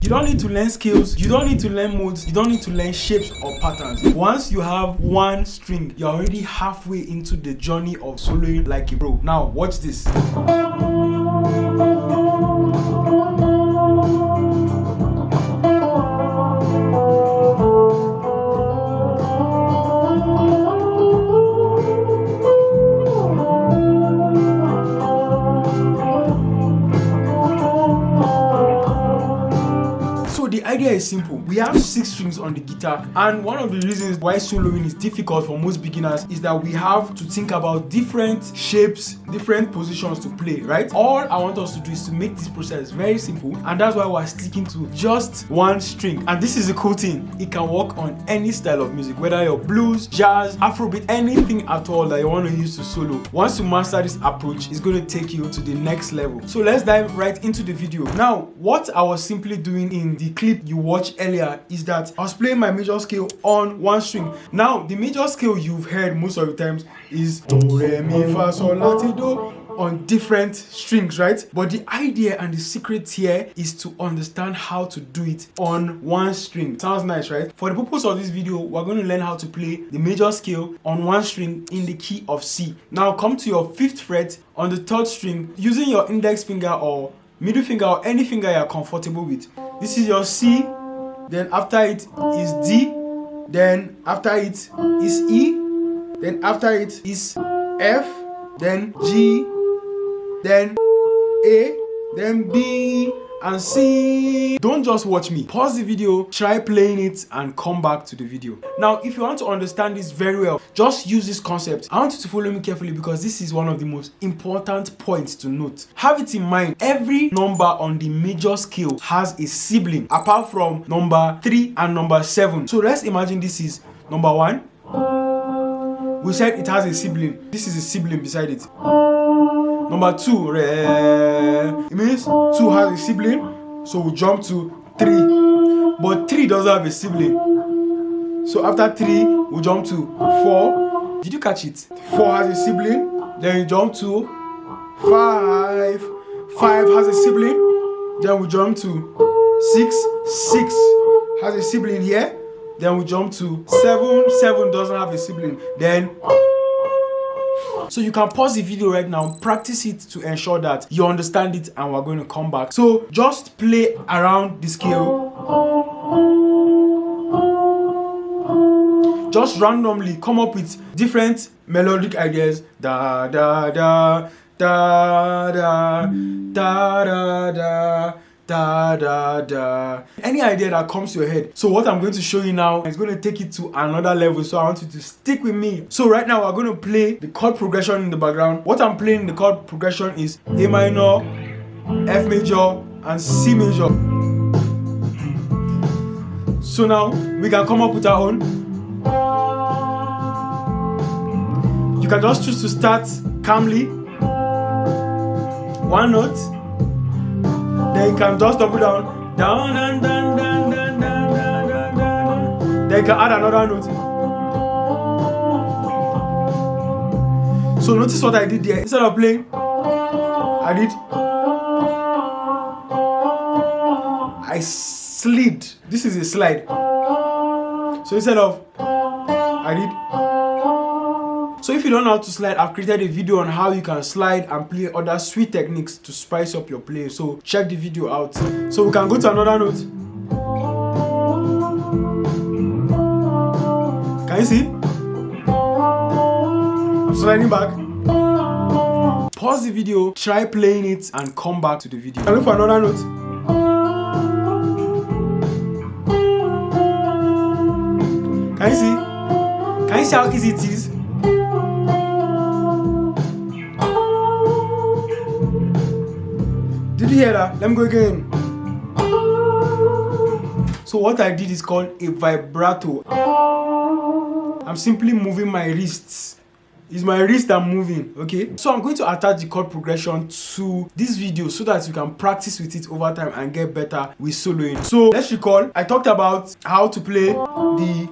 You don't need to learn scales, you don't need to learn modes, you don't need to learn shapes or patterns. Once you have one string, you're already halfway into the journey of soloing like a pro. Now, watch this. The idea is simple. We have 6 strings on the guitar, and one of the reasons why soloing is difficult for most beginners is that we have to think about different shapes, different positions to play, right? All I want us to do is to make this process very simple, and that's why we're sticking to just one string. And this is a cool thing. It can work on any style of music, whether you're blues, jazz, Afrobeat, anything at all that you want to use to solo. Once you master this approach, it's going to take you to the next level. So let's dive right into the video. Now, what I was simply doing in the clip you watched earlier is that I was playing my major scale on one string. Now, the major scale you've heard most of the times is do, re, mi, fa, sol, la, ti, do on different strings, right? But the idea and the secret here is to understand how to do it on one string. Sounds nice, right? For the purpose of this video, we're going to learn how to play the major scale on one string in the key of C. Now, come to your 5th fret on the 3rd string using your index finger or middle finger or any finger you're comfortable with. This is your C, then after it is D, then after it is E, then after it is F, then G, then A, then B, and C. Don't just watch me. Pause the video, try playing it, and come back to the video. Now, if you want to understand this very well, just use this concept. I want you to follow me carefully because this is one of the most important points to note. Have it in mind, every number on the major scale has a sibling, apart from number 3 and number 7. So let's imagine this is number 1. We said it has a sibling. This is a sibling beside it. Number 2, re. It means 2 has a sibling, so we jump to 3. But 3 doesn't have a sibling. So after 3, we jump to 4. Did you catch it? 4 has a sibling, then you jump to 5. 5 has a sibling, then we jump to 6. 6 has a sibling here, then we jump to 7. 7 doesn't have a sibling. Then so you can pause the video right now, practice it to ensure that you understand it, and we're going to come back. So just play around the scale. Just randomly come up with different melodic ideas. Da da da da da da da da. Da da da. Any idea that comes to your head. So what I'm going to show you now is going to take it to another level. So I want you to stick with me. So right now we're going to play the chord progression in the background. What I'm playing in the chord progression is A minor, F major, and C major. So now we can come up with our own. You can just choose to start calmly, one note. Then you can just double down, down, down, down, down, down, down, down, down. Then you can add another note. So notice what I did there. Instead of playing, I slid. This is a slide. So instead of So if you don't know how to slide, I've created a video on how you can slide and play other sweet techniques to spice up your play. So check the video out. So we can go to another note. Can you see? I'm sliding back. Pause the video, try playing it, and come back to the video. And look for another note. Can you see? Can you see how easy it is? Did you hear that? Let me go again. So what I did is called a vibrato. I'm simply moving my wrists. It's my wrist I'm moving, okay? So I'm going to attach the chord progression to this video so that you can practice with it over time and get better with soloing. So let's recall, I talked about how to play the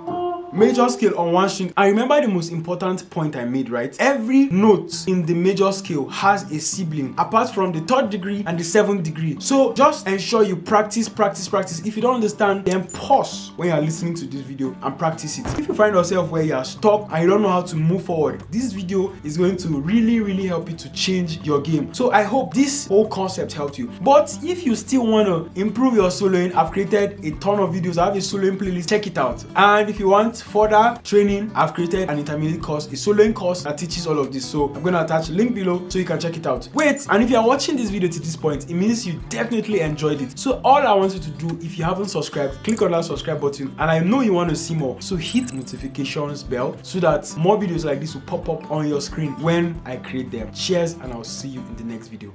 major scale on one string. And remember the most important point I made, right? Every note in the major scale has a sibling apart from the 3rd degree and the 7th degree. So just ensure you practice. If you don't understand, then pause when you are listening to this video and practice it. If you find yourself where you are stuck and you don't know how to move forward, this video is going to really help you to change your game. So I hope this whole concept helped you. But if you still want to improve your soloing, I've created a ton of videos. I have a soloing playlist, check it out. And if you want further training, I've created an intermediate course, a soloing course that teaches all of this. So I'm going to attach a link below so you can check it out. Wait, and if you are watching this video to this point, it means you definitely enjoyed it. So all I want you to do, if you haven't subscribed, click on that subscribe button, and I know you want to see more, so hit notifications bell so that more videos like this will pop up on your screen when I create them. Cheers, and I'll see you in the next video.